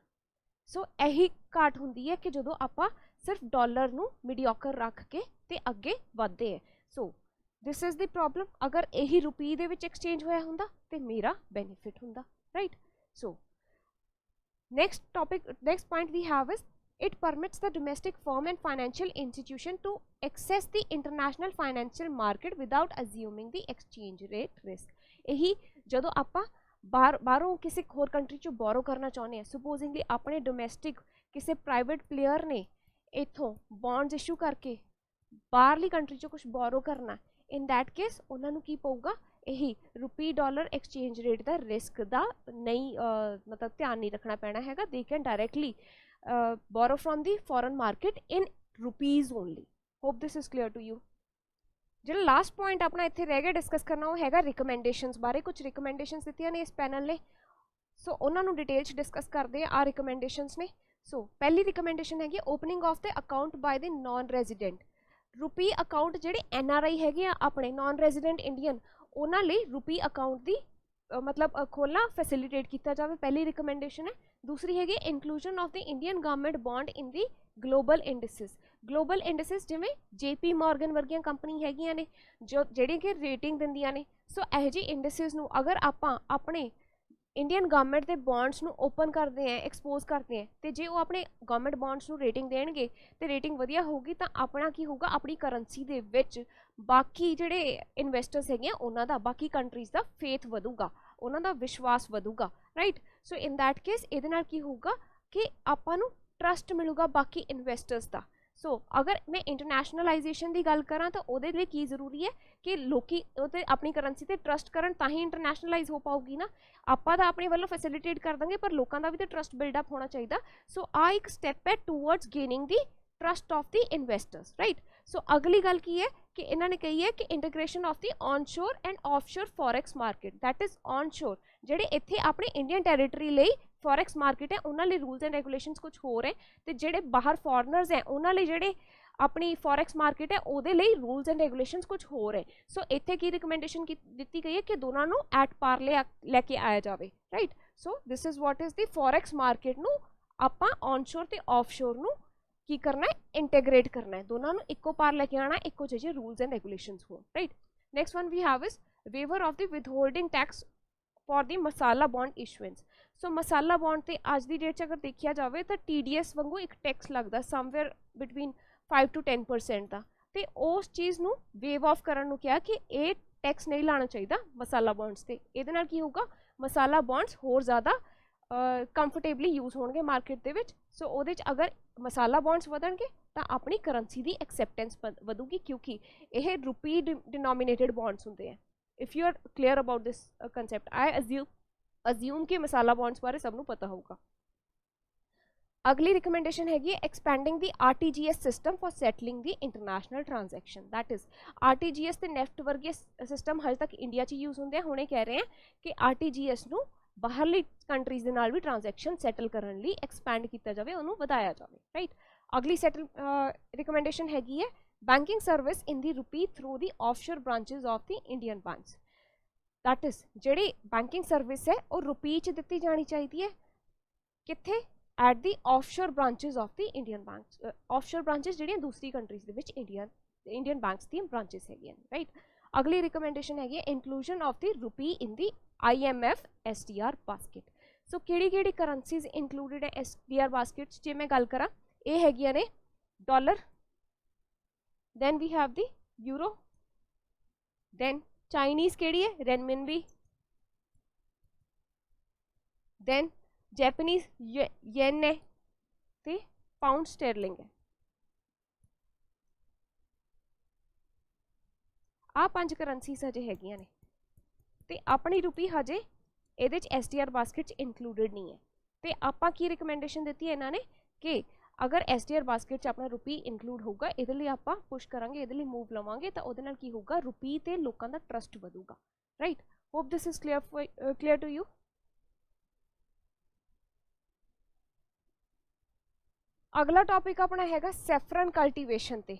ਸੋ ਇਹੀ ਘਾਟ ਹੁੰਦੀ ਹੈ ਕਿ ਜਦੋਂ ਆਪਾਂ ਸਿਰਫ ਡਾਲਰ ਨੂੰ ਮੀਡੀਓਕਰ ਰੱਖ ਕੇ ਤੇ ਅੱਗੇ ਵਧਦੇ ਹੈ। ਸੋ ਦਿਸ ਇਜ਼ ਦੀ ਪ੍ਰੋਬਲਮ। ਅਗਰ ਇਹੀ ਰੁਪੀ ਦੇ ਵਿੱਚ ਐਕਸਚੇਂਜ ਹੋਇਆ ਹੁੰਦਾ ਤੇ ਮੇਰਾ ਬੈਨੀਫਿਟ ਹੁੰਦਾ, right. So next topic, next point we have is it permits the domestic firm and financial institution to access the international financial market without assuming the exchange rate risk। ਇਹੀ ਜਦੋਂ ਆਪਾਂ ਬਾਹਰੋਂ ਕਿਸੇ ਹੋਰ ਕੰਟਰੀ ਚੋਂ ਬੋਰੋ ਕਰਨਾ ਚਾਹੁੰਦੇ ਹਾਂ, ਸੁਪੋਜ਼ਿੰਗਲੀ ਆਪਣੇ ਡੋਮੈਸਟਿਕ ਕਿਸੇ ਪ੍ਰਾਈਵੇਟ ਪਲੇਅਰ ਨੇ ਇੱਥੋਂ ਬੌਂਡਸ ਇਸ਼ੂ ਕਰਕੇ ਬਾਹਰਲੀ ਕੰਟਰੀ ਚੋਂ ਕੁਝ ਬੋਰੋ ਕਰਨਾ, ਇਨ ਦੈਟ ਕੇਸ ਉਹਨਾਂ ਨੂੰ ਕੀ ਪਊਗਾ? ਇਹੀ ਰੁਪੀ ਡਾਲਰ ਐਕਸਚੇਂਜ ਰੇਟ ਦਾ ਰਿਸਕ ਦਾ ਨਹੀਂ ਮਤਲਬ ਧਿਆਨ ਨਹੀਂ ਰੱਖਣਾ ਪੈਣਾ ਹੈਗਾ। They can directly borrow from the foreign market in rupees only। hope this is clear to you। ਜਿਹੜਾ ਲਾਸਟ ਪੁਆਇੰਟ ਆਪਣਾ ਇੱਥੇ ਰਹਿ ਗਿਆ ਡਿਸਕਸ ਕਰਨਾ ਉਹ ਹੈਗਾ ਰਿਕਮੈਂਡੇਸ਼ਨਸ ਬਾਰੇ। ਕੁਝ ਰਿਕਮੈਂਡੇਸ਼ਨਸ ਦਿੱਤੀਆਂ ਨੇ ਇਸ ਪੈਨਲ ਨੇ, ਸੋ ਉਹਨਾਂ ਨੂੰ ਡਿਟੇਲ 'ਚ ਡਿਸਕਸ ਕਰਦੇ ਆ ਰਿਕਮੈਂਡੇਸ਼ਨਸ ਨੇ। ਸੋ ਪਹਿਲੀ ਰਿਕਮੈਂਡੇਸ਼ਨ ਹੈਗੀ opening of the account by the non resident. Rupee account ਜਿਹੜੇ NRI ਹੈਗੇ ਆ ਆਪਣੇ ਨॉन ਰੈਜ਼ੀਡੈਂਟ ਇੰਡੀਅਨ, ਉਹਨਾਂ ਲਈ ਰੁਪੀ ਅਕਾਊਂਟ ਦੀ मतलब खोलना फैसिलिटेट किया जाए, पहली रिकमेंडेशन है। दूसरी हैगी inclusion of the Indian government bond in the global indices. Global indices जिमें JP मॉर्गन वर्गियां कंपनी हैगियां ने जो जिहड़ी कि रेटिंग दिंदियां ने। सो यह जी इंडिसिस नू अगर आपां अपने इंडियन गवर्नमेंट के बॉन्ड्स नू ओपन करते हैं, एक्सपोज करते हैं, तो जे वो अपने गवर्नमेंट बॉन्ड्स नू रेटिंग देणगे तो रेटिंग वधिया होगी, तो अपना की होगा अपनी करंसी दे विच बाकी जिहड़े इन्वेस्टर्स हैगे उन्हां दा बाकी कंट्रीज़ दा फेथ वधूगा, उन्हां दा विश्वास वधूगा, right. So in that case इहदे नाल की होगा कि आपां नू ट्रस्ट मिलूगा बाकी इन्वेस्टर्स दा। सो अगर मैं इंटरनैशनलाइजेशन की गल करां तो उहदे लई की जरूरी है कि लोकी उहते अपनी करंसी ते ट्रस्ट करन, तां ही इंटरनैशनलाइज हो पाऊगी ना। आपां तां अपने वालों फैसिलिटेट कर देंगे पर लोकां दा भी तो ट्रस्ट बिल्डअप होना चाहिए। सो आ एक स्टैप है towards gaining the trust of the investors, right. So अगली गल की है कि इन्होंने कही है कि integration of the onshore and offshore forex market, that is onshore ਜਿਹੜੇ ਇੱਥੇ ਆਪਣੇ ਇੰਡੀਅਨ ਟੈਰੀਟਰੀ ਲਈ ਫੋਰੈਕਸ ਮਾਰਕੀਟ ਹੈ ਉਹਨਾਂ ਲਈ ਰੂਲਸ ਐਂਡ ਰੈਗੂਲੇਸ਼ਨਸ ਕੁਝ ਹੋਰ ਹੈ, ਤੇ ਜਿਹੜੇ ਬਾਹਰ ਫੋਰਨਰਸ ਹੈ ਉਹਨਾਂ ਲਈ ਜਿਹੜੇ ਆਪਣੀ ਫੋਰੈਕਸ ਮਾਰਕੀਟ ਹੈ ਉਹਦੇ ਲਈ ਰੂਲਸ ਐਂਡ ਰੈਗੂਲੇਸ਼ਨਸ ਕੁਝ ਹੋਰ ਹੈ। ਸੋ ਇੱਥੇ ਕੀ ਰਿਕਮੈਂਡੇਸ਼ਨ ਦਿੱਤੀ ਗਈ ਹੈ ਕਿ ਦੋਨਾਂ ਨੂੰ ਐਟ ਪਾਰ ਲੈ ਕੇ ਆਇਆ ਜਾਵੇ, right. So this is what is the forex market ਨੂੰ ਆਪਾਂ ਔਨਸ਼ੋਰ ਤੇ ਆਫਸ਼ੋਰ ਨੂੰ ਕੀ ਕਰਨਾ ਹੈ? ਇੰਟੈਗਰੇਟ ਕਰਨਾ ਹੈ, ਦੋਨਾਂ ਨੂੰ ਇੱਕੋ ਪਾਰ ਲੈ ਕੇ ਆਉਣਾ, ਇੱਕੋ ਜਿਹੇ ਰੂਲਸ ਐਂਡ ਰੈਗੂਲੇਸ਼ਨਸ ਹੋਣ, right. Next one we have is waiver of the withholding tax for the masala bond issuance. So masala bond ते आज की डेट अगर देखा जाए तो TDS वांगू एक टैक्स लगता समवेयर बिटवीन 5 to 10% का, तो उस चीज़ नू वेव ऑफ करन नू क्या कि ये टैक्स नहीं लाना चाहिए मसाला बॉन्ड्स ते। इहदे नाल की होगा मसाला बॉन्ड्स होर ज़्यादा कंफर्टेबली यूज होणगे मार्केट दे विच। सो उहदे च अगर मसाला बॉन्ड्स वधणगे तो अपनी करंसी की एक्सैप्टेंस वधूगी क्योंकि यह रुपी डिनोमिनेटेड बॉन्ड्स होंदे हैं। If you are clear about this concept, I assume कि मसाला बॉन्ड्स बारे सबनों पता होगा। अगली रिकमेंडेशन हैगी expanding the RTGS system for settling the international transaction, that is RTGS ते नेफ्ट वर्गे सिस्टम हजे तक इंडिया च यूज होंदे, हुणे कह रहे हैं कि RTGS नू बाहरली कंट्रीज़ दे नाल भी ट्रांजैक्शन सैटल करने लई एक्सपैंड किया जाए, उन्होंने वधाया जाए, राइट। अगली रिकमेंडेशन हैगी है banking service in the rupee through the offshore branches of the Indian banks, that is जिहड़ी बैंकिंग सर्विस है वो रुपी च दित्ती जानी चाहिए है, कित्थे? At the offshore branches of the Indian banks. Offshore branches जिहड़ियां दूसरी कंट्रीज़ दे विच इंडियन बैंक्स दी ब्रांचेस हैगियां, राइट। अगली रिकमेंडेशन हैगी inclusion of the rupee in the IMF SDR basket. So किहड़ी करंसीज इंक्लूडिड है SDR बास्केट? जे मैं गल करा ये हैगियां ने dollar, then we have the euro, then Chinese केड़ी है? renminbi, then ਜੈਪਨੀਜ਼ ਯੈਨ ਹੈ ਤੇ ਪਾਉਂਡ ਸਟਰਲਿੰਗ ਹੈ। ਆ 5 ਕਰੰਸੀਜ਼ ਹਜੇ ਹੈਗੀਆਂ ਨੇ ਤੇ ਆਪਣੀ ਰੁਪੀ ਹਜੇ ਇਹਦੇ ਚ SDR ਬਾਸਕਟ ਚ ਇਨਕਲੂਡਡ ਨਹੀਂ ਹੈ। ਤੇ ਆਪਾਂ ਕੀ ਰਿਕਮੈਂਡੇਸ਼ਨ ਦਿੱਤੀ ਹੈ ਇਹਨਾਂ ਨੇ ਕਿ अगर SDR बास्केट अपना रुपी इनकलूड होगा ਇਹਦੇ ਲਈ ਆਪਾਂ ਪੁਸ਼ ਕਰਾਂਗੇ, ਇਹਦੇ ਲਈ मूव ਲਵਾਂਗੇ ਤਾਂ ਉਹਦੇ ਨਾਲ ਕੀ ਹੋਊਗਾ, रुपी ਤੇ ਲੋਕਾਂ ਦਾ ट्रस्ट ਵਧੂਗਾ। Right, hope this is clear to you. अगला टॉपिक अपना हैगा सैफरन कल्टीवेशन ते।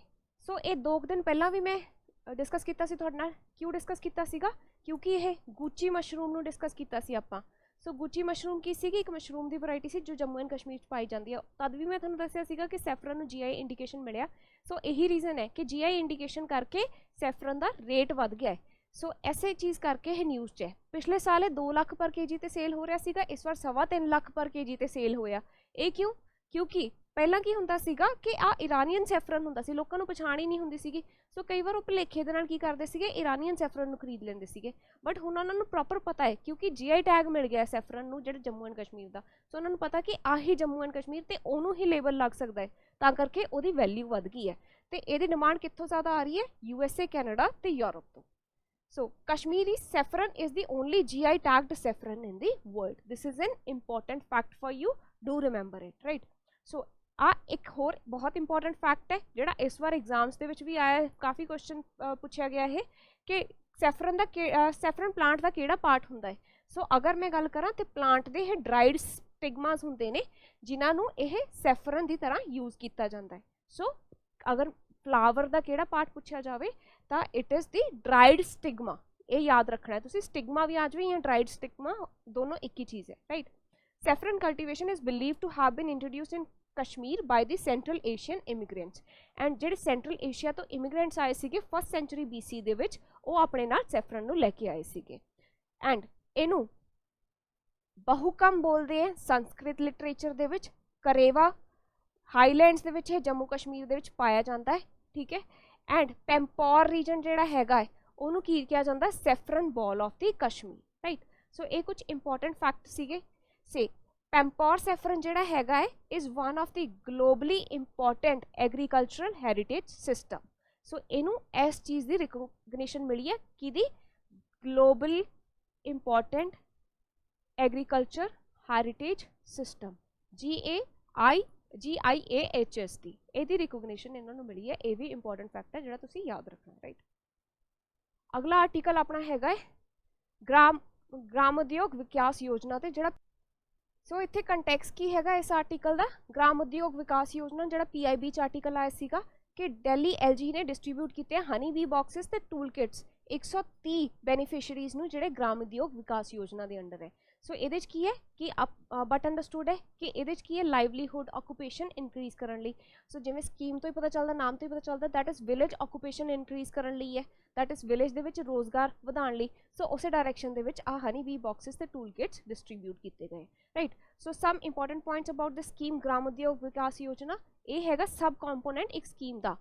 सो ये 2 दिन पहला भी मैं डिस्कस किया सी तुहाडे नाल। क्यों डिस्कस किया सीगा, क्योंकि यह गुची मशरूम नूं डिस्कस किया सी आपां। सो गुची मशरूम की सी, एक मशरूम की वैरायटी सी जो जम्मू एंड कश्मीर पाई जाती है। तद भी मैं तुहानूं दस्सिया सीगा कि सैफरन नूं GI इंडिकेशन मिलिया। सो यही रीजन है कि GI इंडिकेशन करके सैफरन का रेट वध गया है। सो ऐसे चीज़ करके यह न्यूज़ च है। पिछले साल 2 लाख पर KG ते सेल हो रहा सीगा, इस बार 3.25 लाख पर KG ते सेल होया। ये क्यों, क्योंकि पहला की हुंदा सीगा कि आ इरानियन सैफरन हुंदा सी, लोकां नूं पछाण ही नहीं हुंदी सीगी। सो कई बार वो भुलेखे दे नाल की करदे सीगे, इरानियन सैफरन नूं खरीद लैंदे सीगे। बट हुण उन्हां नूं प्रॉपर पता है, क्योंकि GI टैग मिल गया सैफरन नूं जिहड़ा जम्मू एंड कश्मीर दा। सो उन्हां नूं पता कि आही जम्मू एंड कश्मीर ते ओनू ही लेबल लग सकदा है, तां करके ओहदी वैल्यू वध गई है। ते इहदी डिमांड कित्थों ज़्यादा आ रही है, USA, कैनेडा ते यूरोप तो। So Kashmiri saffron is the only GI tagged saffron in the world. This is an important fact for you. Do remember it, right? So आ एक होर बहुत इंपॉर्टेंट फैक्ट है जिहड़ा इस बार एग्जाम्स दे विच भी आया, काफ़ी क्वेश्चन पूछा गया है कि सैफरन प्लांट का किहड़ा पार्ट हुंदा है। सो अगर मैं गल करां तो प्लांट दे ये ड्राइड स्टिगमास हुंदे ने जिन्हां नूं यह सैफरन की तरह यूज़ किया जाता है। सो अगर फ्लावर का किहड़ा पार्ट पूछा जाए तो it is the dried stigma. ये याद रखना है तुसीं, स्टिगमा भी आ जाए या ड्राइड स्टिगमा, दोनों एक ही चीज़ है, right. Saffron cultivation is believe to have been introduced in Kashmir by the Central Asian immigrants. And जिहड़े सेंट्रल एशिया तो इमिग्रेंट्स आए सीगे 1st सेंचुरी BC दे विच, वो अपने नाल सैफरन नूं लैके आए सीगे। एंड इनू बहुकम बोलते हैं संस्कृत लिटरेचर दे विच। करेवा हाईलैंड्स दे विच जम्मू कश्मीर दे विच पाया जाता है, ठीक है। एंड पैंपौर रीजन जिहड़ा हैगा है उहनूं की कहा जाता है saffron bowl of the Kashmir, right. So ये कुछ इंपॉर्टेंट फैक्ट सीगे। से पैंपौर सैफरन जिहड़ा हैगा है is one of the globally important agricultural heritage system. So इनू इस चीज़ की रिकॉग्निशन मिली है कि the global important agriculture heritage system GIAHS की यदी रिकॉग्निशन इन्होंने मिली है। ये भी इंपॉर्टेंट फैक्ट है जिहड़ा तुसीं याद रखना, राइट। अगला आर्टिकल अपना हैगा ग्राम उद्योग विकास योजना ते जिहड़ा। सो इत्थे कंटैक्स की हैगा इस आर्टिकल का, ग्राम उद्योग विकास योजना जिहड़ा PIB च आर्टिकल आया सीगा कि दिल्ली LG ने डिस्ट्रीब्यूट किए हनी बी बॉक्सिस ते टूल किट्स 130 बेनीफिशरीज नूं जिहड़े ग्राम उद्योग विकास योजना के अंडर है। सो ये की है कि बट अंडरस्टूड है कि ये की है लाइवलीहुड ऑक्यूपेशन इनक्रीज करने लई। सो जिवें स्कीम तो ही पता चलता, नाम तो ही पता चलता, that is village occupation increase करने लई है, दैट इज़ विलेज दे विच रोजगार वधाउण लई। सो उस डायरैक्शन दे विच आ हनी बी बॉक्सिस ते टूल किट्स डिस्ट्रीब्यूट किए गए, right. So some important points about the scheme Gram Udyog Vikas योजना। ये हैगा सब कॉम्पोनेंट एक स्कीम का।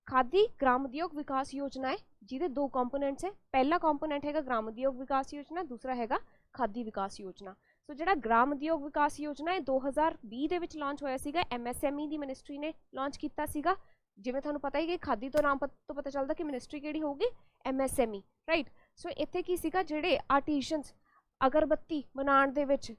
खादी ग्राम उद्योग विकास योजना है जिहदे 2 कॉम्पोनेंट्स है। पहला कॉम्पोनेंट हैगा ग्राम उद्योग विकास योजना, दूसरा हैगा खादी विकास योजना। सो जिहड़ा ग्राम उद्योग विकास योजना है 2020 दे विच लॉन्च होया सीगा, MSME दी मिनिस्ट्री ने लॉन्च किया सीगा। जिवें तुहानूं पता ही कि खादी तो नाम तो पता चलता कि मिनिस्ट्री किहड़ी होगी, MSME, राइट। सो इत्थे की सीगा जिहड़े आर्टिजन्स अगरबत्ती बनाउण दे विच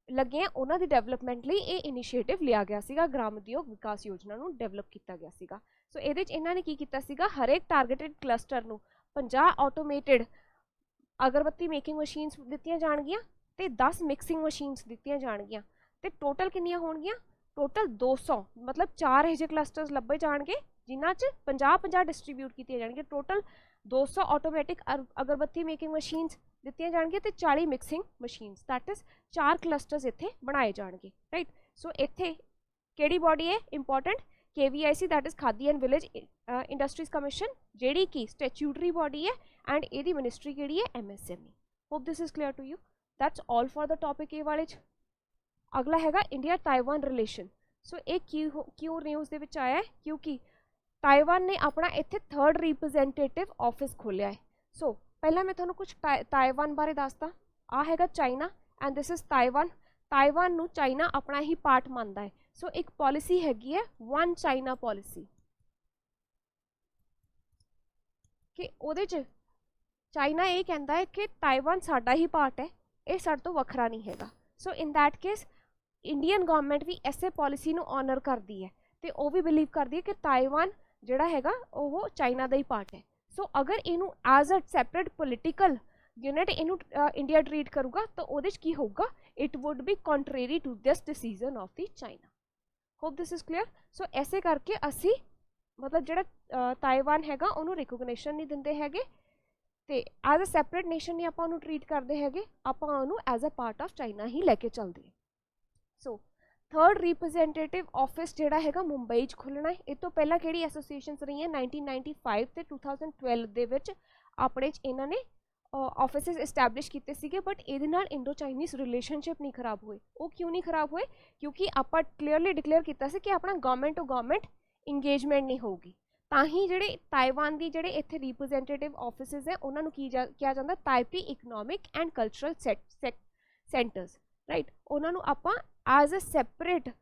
लगे हैं उन्हां दी डेवलपमेंट लई ये इनिशिएटिव लिया गया सीगा, ग्राम उद्योग विकास योजना नूं डेवलप किया गया सीगा। सो इहदे च इन्हां ने की कीता सीगा, हर एक टारगेटेड क्लस्टर नूं 50 ऑटोमेटेड अगरबत्ती मेकिंग मशीनस दित्तियां जाणगियां ते 10 मिक्सिंग मशीनस दित्तियां जाणगियां ते टोटल कितनियां होणगियां, टोटल 200, मतलब 4 इहे क्लस्टर्स लभे जाणगे जिन्हां च 50-50 डिस्ट्रीब्यूट कीतियां जाणगियां। Total 200 automatic agarbatti making machines दित्तियां जाणगियां ते 40 mixing machines, that is 4 clusters इत्थे बनाए जाणगे, राइट। सो इत्थे किहड़ी बॉडी है important, KVIC, that is Khadi and village industries commission, जिहड़ी की स्टैट्यूटरी बॉडी है, एंड इहदी मिनिस्ट्री किहड़ी है, MSME। Hope this is clear to you. That's all for the topic ए वाले च। अगला हैगा इंडिया ताइवान रिलेशन। सो एक क्यों न्यूज़ दे विच आया है, क्योंकि ताइवान ने अपना इत्थे 3rd रिप्रजेंटेटिव ऑफिस खोलिया है। सो पहला मैं तुहानूं कुछ ताइवान बारे दसदा। आ हैगा China and this is Taiwan. Taiwan ਨੂੰ ਚਾਈਨਾ ਆਪਣਾ ਹੀ ਪਾਰਟ ਮੰਨਦਾ ਹੈ। ਸੋ ਇੱਕ ਪਾਲਿਸੀ ਹੈਗੀ ਹੈ ਵਨ ਚਾਈਨਾ ਪਾਲਿਸੀ, ਕਿ ਉਹਦੇ 'ਚ ਚਾਈਨਾ ਇਹ ਕਹਿੰਦਾ ਹੈ ਕਿ ਤਾਈਵਾਨ ਸਾਡਾ ਹੀ ਪਾਰਟ ਹੈ, ਇਹ ਸਾਡੇ ਤੋਂ ਵੱਖਰਾ ਨਹੀਂ ਹੈਗਾ। ਸੋ ਇਨ दैट केस ਇੰਡੀਅਨ ਗਵਰਨਮੈਂਟ ਵੀ ਐਸੇ ਪਾਲਿਸੀ ਨੂੰ ਆਨਰ ਕਰਦੀ ਹੈ ਤੇ ਉਹ ਵੀ ਬਿਲੀਵ ਕਰਦੀ ਹੈ ਕਿ ਤਾਈਵਾਨ ਜਿਹੜਾ ਹੈਗਾ ਉਹ ਚਾਈਨਾ ਦਾ ਹੀ ਪਾਰਟ ਹੈ। ਸੋ ਅਗਰ ਇਹਨੂੰ as a separate political unit इनू इंडिया ट्रीट करूगा तो वो की होगा, it would be contrary to this decision of the China. Hope this is clear. So ऐसे करके असी मतलब जो ताइवान हैगा उन्होंने रिकोगनिशन नहीं देंगे हैगे ते एज अ सैपरेट नेशन नहीं आपां उन्होंने ट्रीट करते हैगे, आपां उन्होंने as a part of China ही लैके चलते हैं। सो थर्ड रिप्रजेंटेटिव ऑफिस जोड़ा है मुंबई खुलना है। इस तो पहला कि एसोसीएशन रही है 1995 ते 2012 दे विच अपने इन्होंने ऑफिसिस इस्टैबलिश किए थे, बट ये इंडो चाइनीज़ रिलेशनशिप नहीं खराब हुए। वो क्यों नहीं खराब हुए? क्योंकि आप क्लीयरली डिक्लेयर किया कि अपना गवर्नमेंट टू गवर्नमेंट इंगेजमेंट नहीं होगी। ताही जिहड़े ताइवान की जिहड़े इत्थे रिप्रजेंटेटिव ऑफिसिस है उन्होंने किया जाता Taipei economic and cultural centres, right. उन्होंने आप एज अ सैपरेट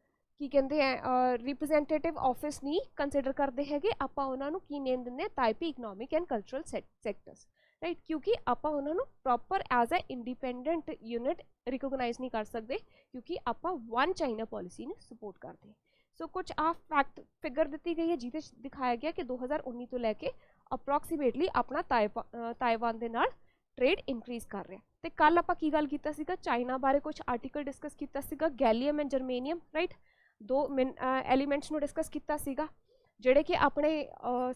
की कहते हैं रिप्रजेंटेटिव ऑफिस नहीं कंसिडर करते हैं, आप उन्होंने की नेम देंगे Taipei economic and cultural sectors, right. क्योंकि आप उन्होंने proper as a independent unit recognise नहीं कर सकते, क्योंकि आप वन चाइना पॉलिसी ने सपोर्ट करते हैं। सो कुछ आ फैक्ट फिगर दी गई है जिसे दिखाया गया कि 2019 तो लैके अप्रोक्सीमेटली अपना ताइवान के नाल ट्रेड इंक्रीज कर रहा है। तो कल आप की गल कीता सीगा चाइना बारे कुछ आर्टिकल डिस्कस किया सीगा, गैलियम एंड जर्मेनियम, राइट, दो एलीमेंट्स नूं डिस्कस किया सीगा जिहड़े कि अपने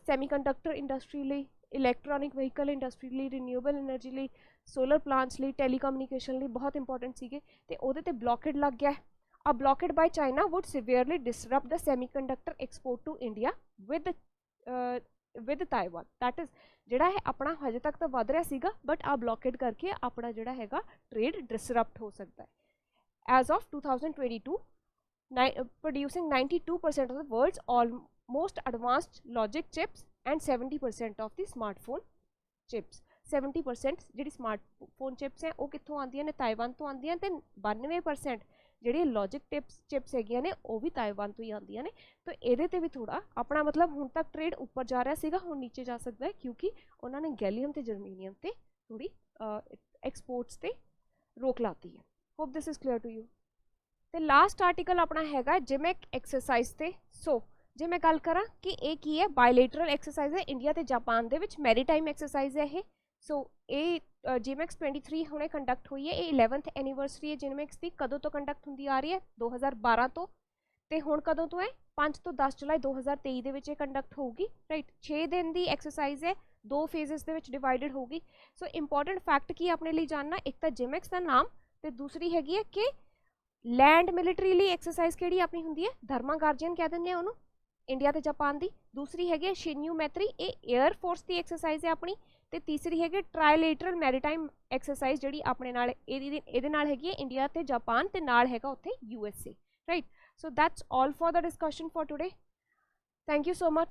सैमीकंडक्टर इंडस्ट्री लई, इलैक्ट्रॉनिक व्हीकल इंडस्ट्री लई, रिन्यूएबल एनर्जी लई, सोलर प्लांट्स लई, टैलीकम्यूनिकेशन लई बहुत इंपॉर्टेंट सीगे। ते उहदे ते ब्लॉकेड लग गया है। A blockade by China would severely disrupt the semiconductor export to India with Taiwan. That is जिहड़ा है अपना हजे तक तो वध रहा सीगा, बट आ ब्लॉकेड करके अपना जिहड़ा हैगा ट्रेड डिसरप्ट हो सकता है। As of 2022 producing 92% of the world's almost advanced logic chips and 70% of the smartphone chips। 70% ji smartphone chips हैं वो कितों आंदियां ने? ताइवान तो आंदियां, ते 92% जी लॉजिक चिप्स हैगियां ने वो भी ताइवान तो ही आंदियां ने। तो ये भी थोड़ा अपना मतलब हुण तक ट्रेड ऊपर जा रहा सीगा, हुण नीचे जा सकता है, क्योंकि उन्होंने गैलियम ते जर्मेनियम ते थोड़ी एक्सपोर्ट्स ते रोक लाती है। Hope this is clear to you. तो लास्ट आर्टिकल अपना हैगा जिमेक एक्सरसाइज ते। सो जे मैं गल करा कि ये की है, बायलैटरल एक्सरसाइज है इंडिया ते जापान दे विच, मैरीटाइम एक्सरसाइज है ये। सो ये जिमेक्स 23 हुणे कंडक्ट हुई है, ये 11th एनीवर्सरी है जिमेक्स की। कदों तो कंडक्ट होंदी आ रही है? 2012 तो, ते हुण कदों तो है? 5 तो 10 जुलाई 2023 दे विच कंडक्ट होगी, राइट। 6 दिन की एक्सरसाइज है, 2 फेजेस दे विच डिवाइडेड होगी। सो इंपॉर्टेंट फैक्ट की अपने लिए जानना, एक तो जिमेक्स का नाम, तो दूसरी हैगी है कि लैंड मिलिटरी ली एक्सरसाइज केड़ी अपनी हुंदी है? धर्मा गार्जियन कह देंगे उन्होंने, इंडिया ते जापान दी। दूसरी हैगी शिन्यू मैत्री, ये एयर फोर्स की एक्सरसाइज है अपनी। ते तीसरी हैगी ट्रायलेटरल मैरीटाइम एक्सरसाइज जिहड़ी अपने नाल इहदे नाल हैगी इंडिया ते जापान ते नाल हैगा उत्थे USA, right. So that's all for the discussion for today. Thank you so much.